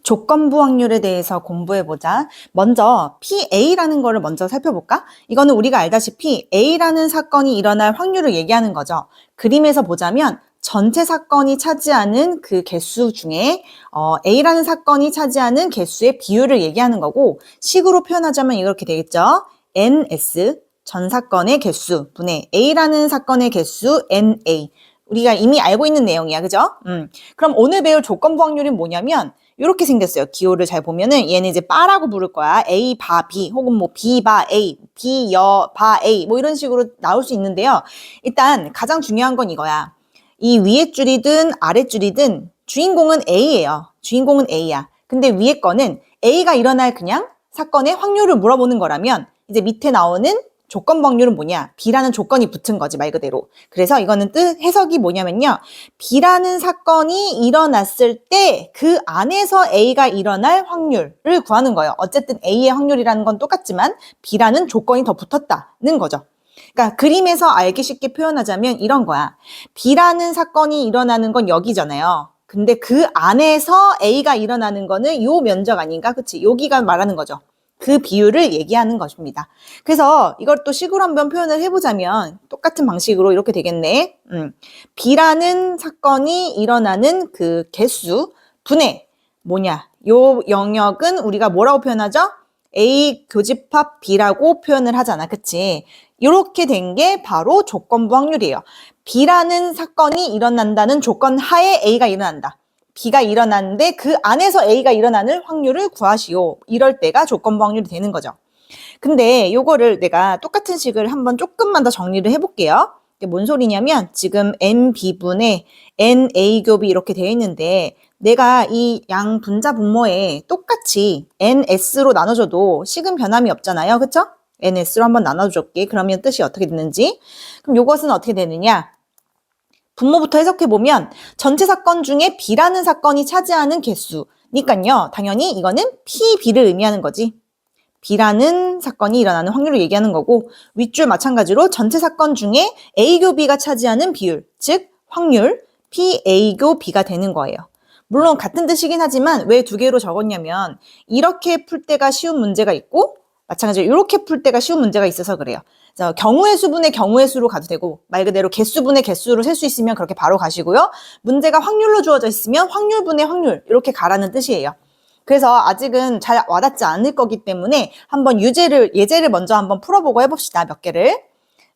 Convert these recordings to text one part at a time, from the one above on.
조건부 확률에 대해서 공부해보자. 먼저 PA라는 거를 먼저 살펴볼까? 이거는 우리가 알다시피 A라는 사건이 일어날 확률을 얘기하는 거죠. 그림에서 보자면 전체 사건이 차지하는 그 개수 중에 A라는 사건이 차지하는 개수의 비율을 얘기하는 거고, 식으로 표현하자면 이렇게 되겠죠. NS, 전 사건의 개수 분의 A라는 사건의 개수 NA. 우리가 이미 알고 있는 내용이야, 그죠? 그럼 오늘 배울 조건부 확률은 뭐냐면 이렇게 생겼어요. 기호를 잘 보면은 얘는 이제 바라고 부를 거야. A 바 B 혹은 뭐 B 바 A, B 여 바 A 뭐 이런 식으로 나올 수 있는데요. 일단 가장 중요한 건 이거야. 이 위에 줄이든 아래 줄이든 주인공은 A예요. 주인공은 A야. 근데 위에 거는 A가 일어날 그냥 사건의 확률을 물어보는 거라면 이제 밑에 나오는 조건부 확률은 뭐냐? B라는 조건이 붙은 거지, 말 그대로. 그래서 이거는 해석이 뭐냐면요. B라는 사건이 일어났을 때 그 안에서 A가 일어날 확률을 구하는 거예요. 어쨌든 A의 확률이라는 건 똑같지만 B라는 조건이 더 붙었다는 거죠. 그러니까 그림에서 알기 쉽게 표현하자면 이런 거야. B라는 사건이 일어나는 건 여기잖아요. 근데 그 안에서 A가 일어나는 거는 요 면적 아닌가? 그치? 여기가 말하는 거죠. 그 비율을 얘기하는 것입니다. 그래서 이걸 또 식으로 한번 표현을 해보자면 똑같은 방식으로 이렇게 되겠네. B라는 사건이 일어나는 그 개수 분의 뭐냐? 요 영역은 우리가 뭐라고 표현하죠? A 교집합 B라고 표현을 하잖아. 그치? 이렇게 된 게 바로 조건부 확률이에요. B라는 사건이 일어난다는 조건 하에 A가 일어난다. B가 일어났는데 그 안에서 A가 일어나는 확률을 구하시오. 이럴 때가 조건부 확률이 되는 거죠. 근데 요거를 내가 똑같은 식을 한번 조금만 더 정리를 해볼게요. 이게 뭔 소리냐면 지금 NB분의 NA교비 이렇게 되어 있는데 내가 이 양 분자 분모에 똑같이 NS로 나눠줘도 식은 변함이 없잖아요. 그쵸? NS로 한번 나눠줄게. 그러면 뜻이 어떻게 되는지. 그럼 요것은 어떻게 되느냐? 분모부터 해석해보면 전체 사건 중에 B라는 사건이 차지하는 개수니까요. 당연히 이거는 PB를 의미하는 거지. B라는 사건이 일어나는 확률을 얘기하는 거고 윗줄 마찬가지로 전체 사건 중에 A교 B가 차지하는 비율, 즉 확률 PA교 B가 되는 거예요. 물론 같은 뜻이긴 하지만 왜 두 개로 적었냐면 이렇게 풀 때가 쉬운 문제가 있고 마찬가지로 이렇게 풀 때가 쉬운 문제가 있어서 그래요. 그래서 경우의 수분의 경우의 수로 가도 되고 말 그대로 개수분의 개수로 셀 수 있으면 그렇게 바로 가시고요. 문제가 확률로 주어져 있으면 확률분의 확률 이렇게 가라는 뜻이에요. 그래서 아직은 잘 와닿지 않을 거기 때문에 한번 예제를 먼저 한번 풀어보고 해봅시다. 몇 개를.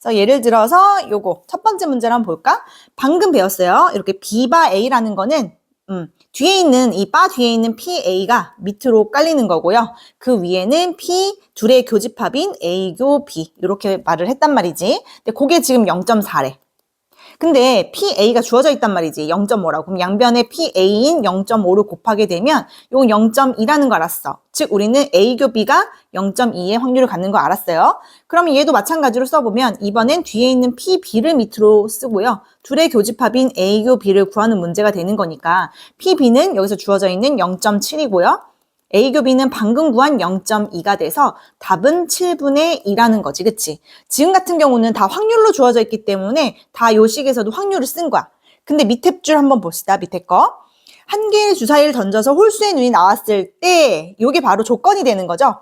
그래서 예를 들어서 요거 첫 번째 문제를 한번 볼까? 방금 배웠어요. 이렇게 B 바 A라는 거는 뒤에 있는 이 바 뒤에 있는 PA가 밑으로 깔리는 거고요. 그 위에는 P 둘의 교집합인 A교 B 이렇게 말을 했단 말이지. 근데 그게 지금 0.4래. 근데 PA가 주어져 있단 말이지. 0.5라고. 그럼 양변에 PA인 0.5를 곱하게 되면 이건 0.2라는 거 알았어. 즉 우리는 A교 B가 0.2의 확률을 갖는 거 알았어요. 그러면 얘도 마찬가지로 써보면 이번엔 뒤에 있는 PB를 밑으로 쓰고요. 둘의 교집합인 A교 B를 구하는 문제가 되는 거니까 PB는 여기서 주어져 있는 0.7이고요. A교 B는 방금 구한 0.2가 돼서 답은 7분의 2라는 거지, 그치? 지금 같은 경우는 다 확률로 주어져 있기 때문에 다 요 식에서도 확률을 쓴 거야. 근데 밑에 줄 한번 봅시다, 밑에 거. 한 개의 주사위를 던져서 홀수의 눈이 나왔을 때 이게 바로 조건이 되는 거죠.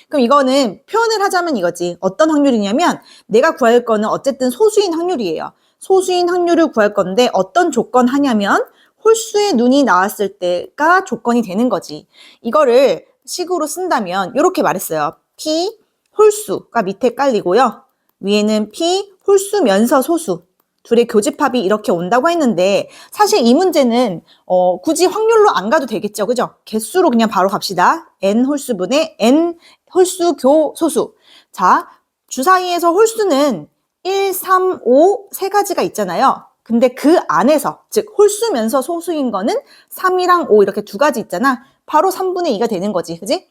그럼 이거는 표현을 하자면 이거지. 어떤 확률이냐면 내가 구할 거는 어쨌든 소수인 확률이에요. 소수인 확률을 구할 건데 어떤 조건 하냐면 홀수의 눈이 나왔을 때가 조건이 되는 거지. 이거를 식으로 쓴다면 이렇게 말했어요. P 홀수가 밑에 깔리고요. 위에는 P 홀수면서 소수. 둘의 교집합이 이렇게 온다고 했는데 사실 이 문제는 굳이 확률로 안 가도 되겠죠. 그죠? 개수로 그냥 바로 갑시다. N 홀수분의 N 홀수 교 소수. 자, 주사위에서 홀수는 1, 3, 5 세 가지가 있잖아요. 근데 그 안에서 즉 홀수면서 소수인 거는 3이랑 5 이렇게 두 가지 있잖아. 바로 3분의 2가 되는 거지. 그지?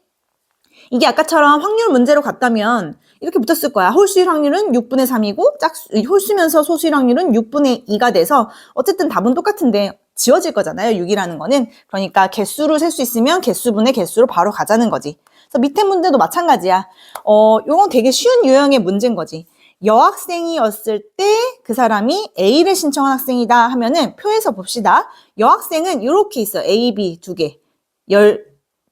이게 아까처럼 확률 문제로 갔다면 이렇게 붙었을 거야. 홀수일 확률은 6분의 3이고 홀수면서 소수일 확률은 6분의 2가 돼서 어쨌든 답은 똑같은데 지워질 거잖아요. 6이라는 거는. 그러니까 개수를 셀 수 있으면 개수분의 개수로 바로 가자는 거지. 그래서 밑에 문제도 마찬가지야. 요건 되게 쉬운 유형의 문제인 거지. 여학생이었을 때 그 사람이 A를 신청한 학생이다 하면은 표에서 봅시다. 여학생은 이렇게 있어. A, B 두 개.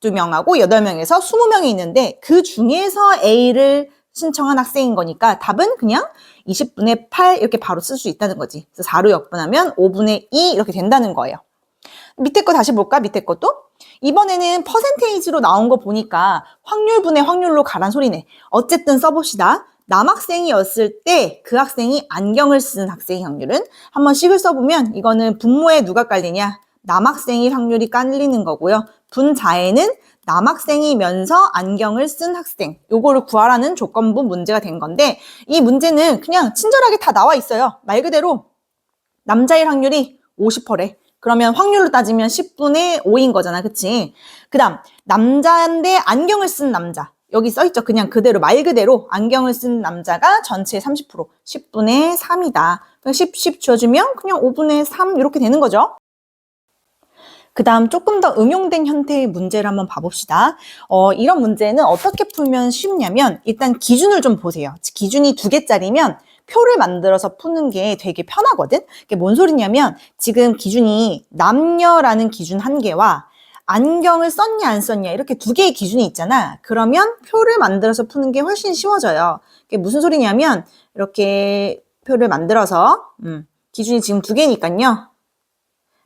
12명하고 8명에서 20명이 있는데 그 중에서 A를 신청한 학생인 거니까 답은 그냥 20분의 8 이렇게 바로 쓸 수 있다는 거지. 그래서 4로 역분하면 5분의 2 이렇게 된다는 거예요. 밑에 거 다시 볼까? 밑에 것도. 이번에는 퍼센테이지로 나온 거 보니까 확률분의 확률로 가란 소리네. 어쨌든 써봅시다. 남학생이었을 때 그 학생이 안경을 쓴 학생의 확률은 한번 식을 써보면 이거는 분모에 누가 깔리냐? 남학생이 확률이 깔리는 거고요. 분자에는 남학생이면서 안경을 쓴 학생, 요거를 구하라는 조건부 문제가 된 건데 이 문제는 그냥 친절하게 다 나와 있어요. 말 그대로 남자일 확률이 50%래. 그러면 확률로 따지면 10분의 5인 거잖아. 그치? 그 다음 남자인데 안경을 쓴 남자. 여기 써있죠. 그냥 그대로 말 그대로 안경을 쓴 남자가 전체의 30%, 10분의 3이다. 10 지워주면 그냥 5분의 3 이렇게 되는 거죠. 그 다음 조금 더 응용된 형태의 문제를 한번 봐봅시다. 이런 문제는 어떻게 풀면 쉽냐면 일단 기준을 좀 보세요. 기준이 2개짜리면 표를 만들어서 푸는 게 되게 편하거든? 그게 뭔 소리냐면 지금 기준이 남녀라는 기준 1개와 안경을 썼냐 안 썼냐 이렇게 2개의 기준이 있잖아. 그러면 표를 만들어서 푸는 게 훨씬 쉬워져요. 그게 무슨 소리냐면 이렇게 표를 만들어서 기준이 지금 2개니까요.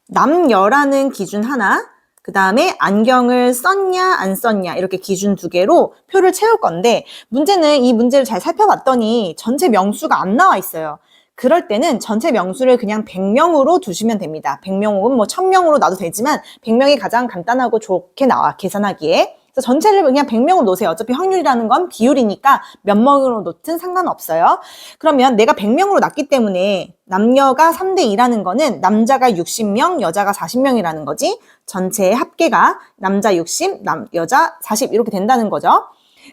남녀라는 기준 하나, 그 다음에 안경을 썼냐 안 썼냐 이렇게 기준 2개로 표를 채울 건데 문제는 이 문제를 잘 살펴봤더니 전체 명수가 안 나와 있어요. 그럴 때는 전체 명수를 그냥 100명으로 두시면 됩니다. 100명 혹은 뭐 1000명으로 놔도 되지만 100명이 가장 간단하고 좋게 나와 계산하기에. 그래서 전체를 그냥 100명으로 놓으세요. 어차피 확률이라는 건 비율이니까 몇 명으로 놓든 상관없어요. 그러면 내가 100명으로 놨기 때문에 남녀가 3대2라는 거는 남자가 60명, 여자가 40명이라는 거지. 전체의 합계가 남자 60, 여자 40 이렇게 된다는 거죠.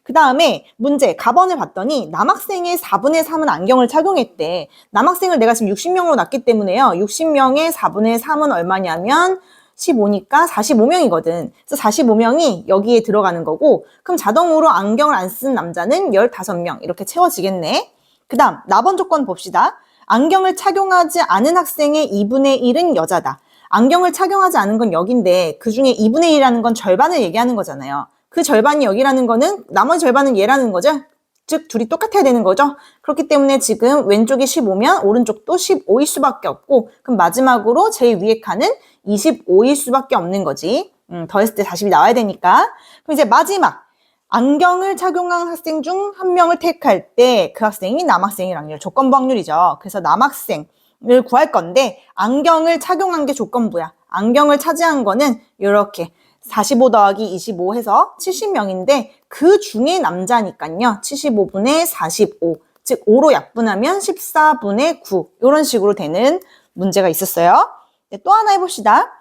그 다음에 문제 가번을 봤더니 남학생의 4분의 3은 안경을 착용했대. 남학생을 내가 지금 60명으로 놨기 때문에요. 60명의 4분의 3은 얼마냐면 15니까 45명이거든. 그래서 45명이 여기에 들어가는 거고 그럼 자동으로 안경을 안 쓴 남자는 15명 이렇게 채워지겠네. 그 다음 나번 조건 봅시다. 안경을 착용하지 않은 학생의 2분의 1은 여자다. 안경을 착용하지 않은 건 여긴데 그중에 2분의 1이라는 건 절반을 얘기하는 거잖아요. 그 절반이 여기라는 거는 나머지 절반은 얘라는 거죠. 즉 둘이 똑같아야 되는 거죠. 그렇기 때문에 지금 왼쪽이 15면 오른쪽도 15일 수밖에 없고 그럼 마지막으로 제일 위에 칸은 25일 수밖에 없는 거지. 더했을 때 40이 나와야 되니까. 그럼 이제 마지막 안경을 착용한 학생 중 한 명을 택할 때 그 학생이 남학생일 확률, 조건부 확률이죠. 그래서 남학생을 구할 건데 안경을 착용한 게 조건부야. 안경을 차지한 거는 이렇게 45 더하기 25 해서 70명인데 그 중에 남자니까요. 75분의 45, 즉 5로 약분하면 14분의 9 이런 식으로 되는 문제가 있었어요. 네, 또 하나 해봅시다.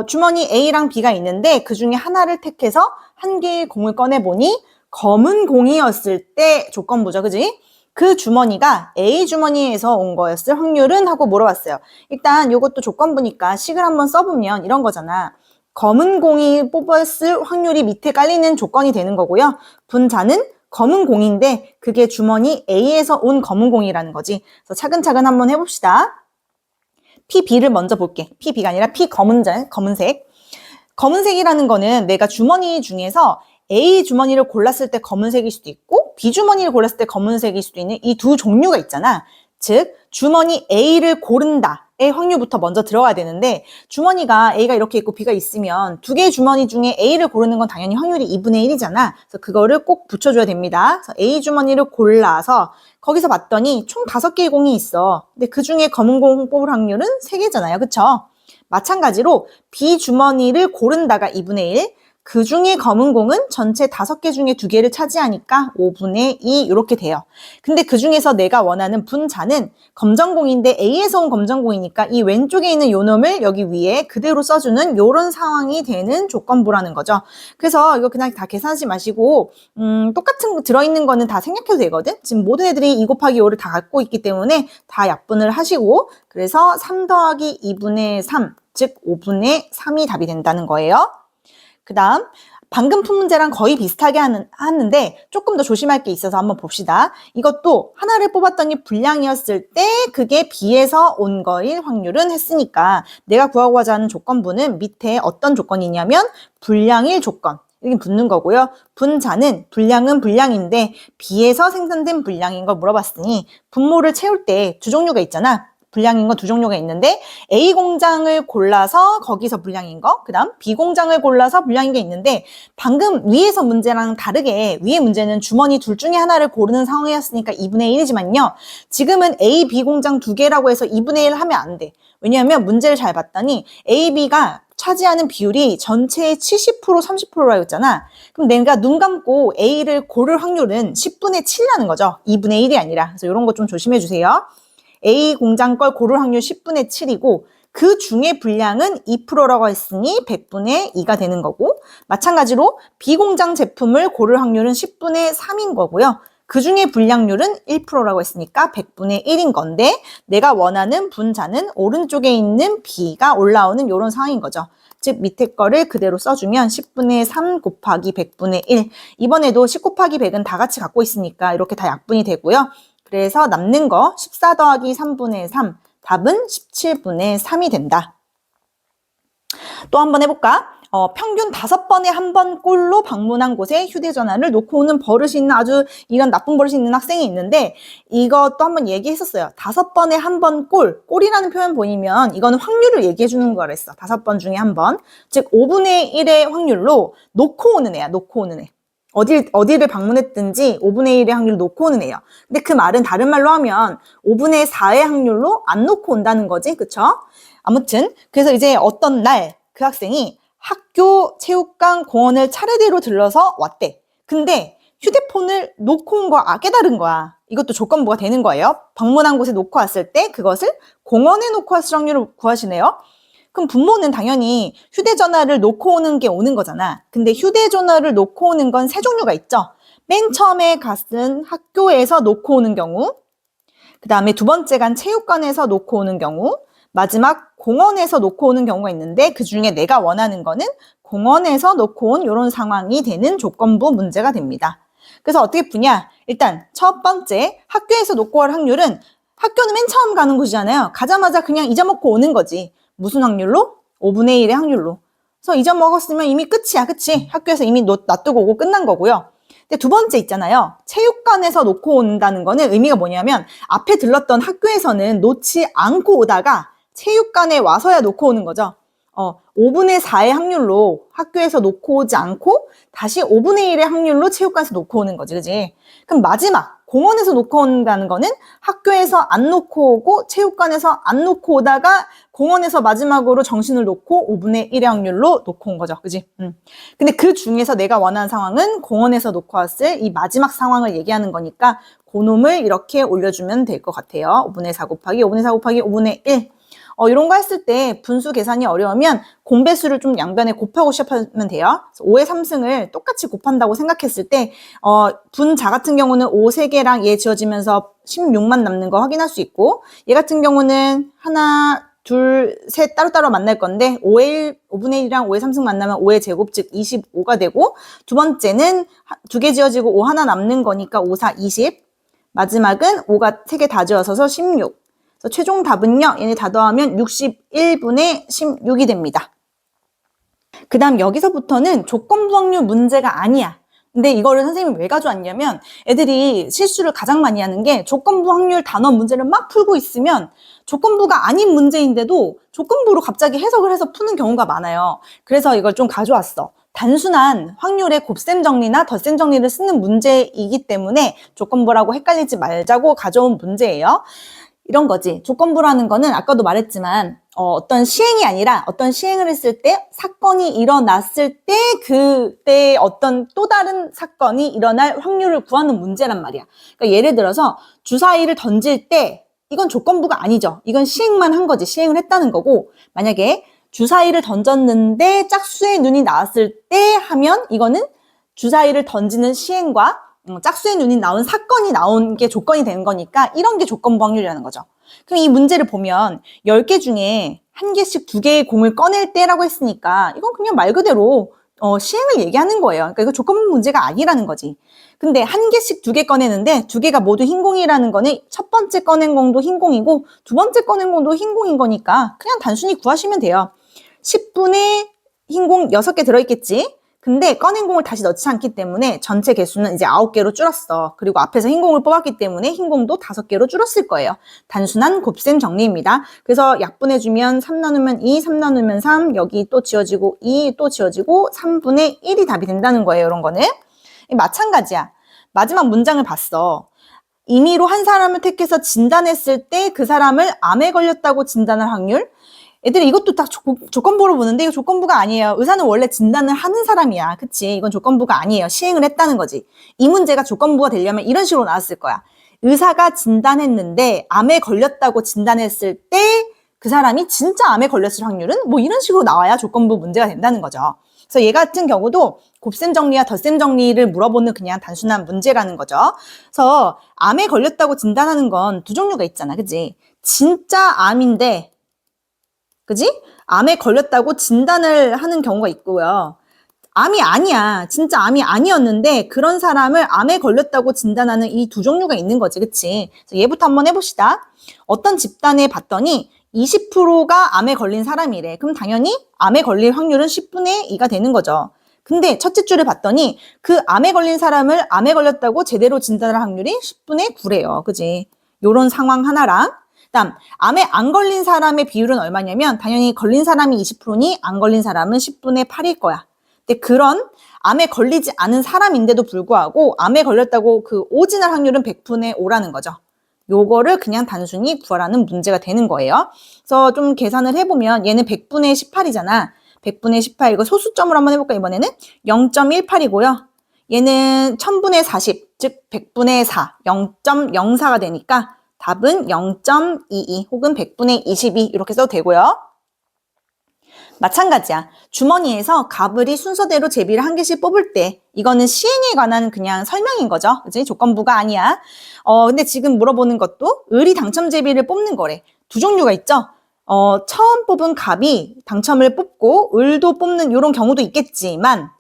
주머니 A랑 B가 있는데 그 중에 하나를 택해서 한 개의 공을 꺼내보니 검은 공이었을 때 조건부죠. 그지? 그 주머니가 A 주머니에서 온 거였을 확률은? 하고 물어봤어요. 일단 이것도 조건부니까 식을 한번 써보면 이런 거잖아. 검은 공이 뽑았을 확률이 밑에 깔리는 조건이 되는 거고요. 분자는 검은 공인데 그게 주머니 A에서 온 검은 공이라는 거지. 그래서 차근차근 한번 해봅시다. PB를 먼저 볼게. PB가 아니라 검은색. 검은색이라는 거는 내가 주머니 중에서 A 주머니를 골랐을 때 검은색일 수도 있고 B 주머니를 골랐을 때 검은색일 수도 있는 이 두 종류가 있잖아. 즉 주머니 A를 고른다의 확률부터 먼저 들어가야 되는데 주머니가 A가 이렇게 있고 B가 있으면 두 개의 주머니 중에 A를 고르는 건 당연히 확률이 2분의 1이잖아. 그래서 그거를 꼭 붙여줘야 됩니다. 그래서 A 주머니를 골라서 거기서 봤더니 총 5개의 공이 있어. 근데 그 중에 검은 공 뽑을 확률은 3개잖아요. 그쵸? 마찬가지로 B 주머니를 고른다가 2분의 1, 그 중에 검은 공은 전체 5개 중에 2개를 차지하니까 5분의 2 이렇게 돼요. 근데 그 중에서 내가 원하는 분자는 검정공인데 A에서 온 검정공이니까 이 왼쪽에 있는 요 놈을 여기 위에 그대로 써주는 이런 상황이 되는 조건부라는 거죠. 그래서 이거 그냥 다 계산하지 마시고 똑같은 거 들어있는 거는 다 생략해도 되거든. 지금 모든 애들이 2 곱하기 5를 다 갖고 있기 때문에 다 약분을 하시고 그래서 3 더하기 2분의 3, 즉 5분의 3이 답이 된다는 거예요. 그 다음 방금 푼 문제랑 거의 비슷하게 하는데 조금 더 조심할 게 있어서 한번 봅시다. 이것도 하나를 뽑았더니 불량이었을 때 그게 B에서 온 거일 확률은 했으니까 내가 구하고자 하는 조건부는 밑에 어떤 조건이냐면 불량일 조건. 이렇게 붙는 거고요. 분자는 분량은 분량인데 B에서 생산된 분량인 걸 물어봤으니 분모를 채울 때 두 종류가 있잖아. 분량인 거 두 종류가 있는데 A 공장을 골라서 거기서 분량인 거, 그 다음 B 공장을 골라서 분량인 게 있는데 방금 위에서 문제랑 다르게 위에 문제는 주머니 둘 중에 하나를 고르는 상황이었으니까 2분의 1이지만요. 지금은 A, B 공장 두 개라고 해서 2분의 1 하면 안 돼. 왜냐하면 문제를 잘 봤더니 A, B가 차지하는 비율이 전체의 70%, 30%라고 했잖아. 그럼 내가 눈 감고 A를 고를 확률은 10분의 7이라는 거죠. 2분의 1이 아니라. 그래서 이런 거 좀 조심해 주세요. A 공장 걸 고를 확률 10분의 7이고 그 중에 분량은 2%라고 했으니 100분의 2가 되는 거고 마찬가지로 B 공장 제품을 고를 확률은 10분의 3인 거고요. 그 중에 분량률은 1%라고 했으니까 100분의 1인 건데 내가 원하는 분자는 오른쪽에 있는 B가 올라오는 이런 상황인 거죠. 즉 밑에 거를 그대로 써주면 10분의 3 곱하기 100분의 1 이번에도 10 곱하기 100은 다 같이 갖고 있으니까 이렇게 다 약분이 되고요. 그래서 남는 거 14 더하기 3분의 3 답은 17분의 3이 된다. 또 한번 해볼까? 평균 5번에 한 번 꼴로 방문한 곳에 휴대전화를 놓고 오는 버릇이 있는 아주 이런 나쁜 버릇이 있는 학생이 있는데 이것도 한번 얘기했었어요. 5번에 한 번 꼴이라는 표현 보이면 이거는 확률을 얘기해 주는 거랬어. 5번 중에 한 번. 즉 5분의 1의 확률로 놓고 오는 애야. 놓고 오는 애. 어디를 방문했든지 5분의 1의 확률로 놓고 오는 애예요. 근데 그 말은 다른 말로 하면 5분의 4의 확률로 안 놓고 온다는 거지. 그쵸? 아무튼 그래서 이제 어떤 날 그 학생이 학교, 체육관, 공원을 차례대로 들러서 왔대. 근데 휴대폰을 놓고 온 거 깨달은 거야. 이것도 조건부가 되는 거예요. 방문한 곳에 놓고 왔을 때 그것을 공원에 놓고 왔을 확률을 구하시네요. 그럼 부모는 당연히 휴대전화를 놓고 오는 게 오는 거잖아. 근데 휴대전화를 놓고 오는 건 세 종류가 있죠. 맨 처음에 갔은 학교에서 놓고 오는 경우, 그 다음에 두 번째 간 체육관에서 놓고 오는 경우, 마지막 공원에서 놓고 오는 경우가 있는데 그 중에 내가 원하는 거는 공원에서 놓고 온 이런 상황이 되는 조건부 문제가 됩니다. 그래서 어떻게 푸냐? 일단 첫 번째 학교에서 놓고 올 확률은 학교는 맨 처음 가는 곳이잖아요. 가자마자 그냥 잊어먹고 오는 거지. 무슨 확률로? 5분의 1의 확률로. 그래서 잊어먹었으면 이미 끝이야. 그치? 학교에서 이미 놔두고 오고 끝난 거고요. 근데 두 번째 있잖아요. 체육관에서 놓고 온다는 거는 의미가 뭐냐면 앞에 들렀던 학교에서는 놓지 않고 오다가 체육관에 와서야 놓고 오는 거죠. 5분의 4의 확률로 학교에서 놓고 오지 않고 다시 5분의 1의 확률로 체육관에서 놓고 오는 거지. 그지? 그럼 마지막 공원에서 놓고 온다는 거는 학교에서 안 놓고 오고 체육관에서 안 놓고 오다가 공원에서 마지막으로 정신을 놓고 5분의 1의 확률로 놓고 온 거죠. 그지? 근데 그 중에서 내가 원하는 상황은 공원에서 놓고 왔을 이 마지막 상황을 얘기하는 거니까 그놈을 이렇게 올려주면 될 것 같아요. 5분의 4 곱하기 5분의 4 곱하기 5분의 1. 이런 거 했을 때 분수 계산이 어려우면 공배수를 좀 양변에 곱하고 시작하면 돼요. 5의 3승을 똑같이 곱한다고 생각했을 때 분자 같은 경우는 5 3개랑 얘 지워지면서 16만 남는 거 확인할 수 있고 얘 같은 경우는 하나, 둘, 셋 따로따로 만날 건데 5분의 1이랑 5의 3승 만나면 5의 제곱 즉 25가 되고 두 번째는 2개 지워지고 5 하나 남는 거니까 5, 4, 20 마지막은 5가 3개 다 지워져서 16 그래서 최종 답은요. 얘네 다 더하면 61분의 16이 됩니다. 그 다음 여기서부터는 조건부 확률 문제가 아니야. 근데 이거를 선생님이 왜 가져왔냐면 애들이 실수를 가장 많이 하는 게 조건부 확률 단원 문제를 막 풀고 있으면 조건부가 아닌 문제인데도 조건부로 갑자기 해석을 해서 푸는 경우가 많아요. 그래서 이걸 좀 가져왔어. 단순한 확률의 곱셈 정리나 덧셈 정리를 쓰는 문제이기 때문에 조건부라고 헷갈리지 말자고 가져온 문제예요. 이런 거지. 조건부라는 거는 아까도 말했지만 어떤 시행이 아니라 어떤 시행을 했을 때 사건이 일어났을 때 그때 어떤 또 다른 사건이 일어날 확률을 구하는 문제란 말이야. 그러니까 예를 들어서 주사위를 던질 때 이건 조건부가 아니죠. 이건 시행만 한 거지. 시행을 했다는 거고 만약에 주사위를 던졌는데 짝수의 눈이 나왔을 때 하면 이거는 주사위를 던지는 시행과 짝수의 눈이 나온 사건이 나온 게 조건이 되는 거니까 이런 게 조건부 확률이라는 거죠. 그럼 이 문제를 보면 10개 중에 1개씩 2개의 공을 꺼낼 때라고 했으니까 이건 그냥 말 그대로 시행을 얘기하는 거예요. 그러니까 이거 조건부 문제가 아니라는 거지. 근데 1개씩 2개 꺼내는데 2개가 모두 흰 공이라는 거는 첫 번째 꺼낸 공도 흰 공이고 두 번째 꺼낸 공도 흰 공인 거니까 그냥 단순히 구하시면 돼요. 10분의 흰 공 6개 들어있겠지? 근데 꺼낸 공을 다시 넣지 않기 때문에 전체 개수는 이제 9개로 줄었어. 그리고 앞에서 흰 공을 뽑았기 때문에 흰 공도 5개로 줄었을 거예요. 단순한 곱셈 정리입니다. 그래서 약분해주면 3 나누면 2, 3 나누면 3, 여기 또 지워지고 2, 또 지워지고 3분의 1이 답이 된다는 거예요. 이런 거는. 마찬가지야. 마지막 문장을 봤어. 임의로 한 사람을 택해서 진단했을 때 그 사람을 암에 걸렸다고 진단할 확률? 애들이 이것도 다 조건부로 보는데 이거 조건부가 아니에요. 의사는 원래 진단을 하는 사람이야. 그치? 이건 조건부가 아니에요. 시행을 했다는 거지. 이 문제가 조건부가 되려면 이런 식으로 나왔을 거야. 의사가 진단했는데 암에 걸렸다고 진단했을 때 그 사람이 진짜 암에 걸렸을 확률은 뭐 이런 식으로 나와야 조건부 문제가 된다는 거죠. 그래서 얘 같은 경우도 곱셈 정리와 덧셈 정리를 물어보는 그냥 단순한 문제라는 거죠. 그래서 암에 걸렸다고 진단하는 건 두 종류가 있잖아. 그치? 진짜 암인데 그지? 암에 걸렸다고 진단을 하는 경우가 있고요. 암이 아니야. 진짜 암이 아니었는데 그런 사람을 암에 걸렸다고 진단하는 이 두 종류가 있는 거지. 그치? 그래서 얘부터 한번 해봅시다. 어떤 집단에 봤더니 20%가 암에 걸린 사람이래. 그럼 당연히 암에 걸릴 확률은 10분의 2가 되는 거죠. 근데 첫째 줄을 봤더니 그 암에 걸린 사람을 암에 걸렸다고 제대로 진단할 확률이 10분의 9래요. 그지? 요런 상황 하나랑 그다음 암에 안 걸린 사람의 비율은 얼마냐면 당연히 걸린 사람이 20%니 안 걸린 사람은 10분의 8일 거야. 근데 그런 암에 걸리지 않은 사람인데도 불구하고 암에 걸렸다고 그 오진할 확률은 100분의 5라는 거죠. 요거를 그냥 단순히 구하라는 문제가 되는 거예요. 그래서 좀 계산을 해보면 얘는 100분의 18이잖아. 100분의 18 이거 소수점으로 한번 해볼까 이번에는 0.18이고요. 얘는 1000분의 40, 즉 100분의 4, 0.04가 되니까 답은 0.22 혹은 100분의 22 이렇게 써도 되고요. 마찬가지야. 주머니에서 가불이 순서대로 제비를 한 개씩 뽑을 때 이거는 시행에 관한 그냥 설명인 거죠. 그치? 조건부가 아니야. 근데 지금 물어보는 것도 을이 당첨 제비를 뽑는 거래. 두 종류가 있죠. 처음 뽑은 갑이 당첨을 뽑고 을도 뽑는 이런 경우도 있겠지만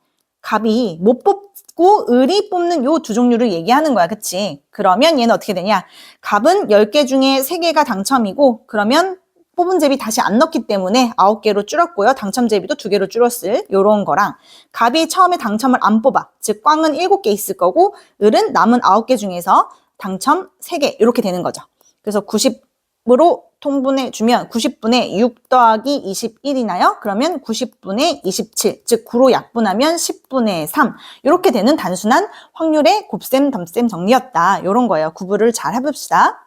갑이 못 뽑고 을이 뽑는 요 두 종류를 얘기하는 거야. 그치? 그러면 얘는 어떻게 되냐? 갑은 10개 중에 3개가 당첨이고 그러면 뽑은 제비 다시 안 넣기 때문에 9개로 줄었고요. 당첨 제비도 2개로 줄었을 요런 거랑 갑이 처음에 당첨을 안 뽑아. 즉 꽝은 7개 있을 거고 을은 남은 9개 중에서 당첨 3개 이렇게 되는 거죠. 그래서 90으로 통분해 주면 90분의 6 더하기 21이나요? 그러면 90분의 27, 즉 9로 약분하면 10분의 3 이렇게 되는 단순한 확률의 곱셈, 덤셈 정리였다. 이런 거예요. 구분을 잘 해봅시다.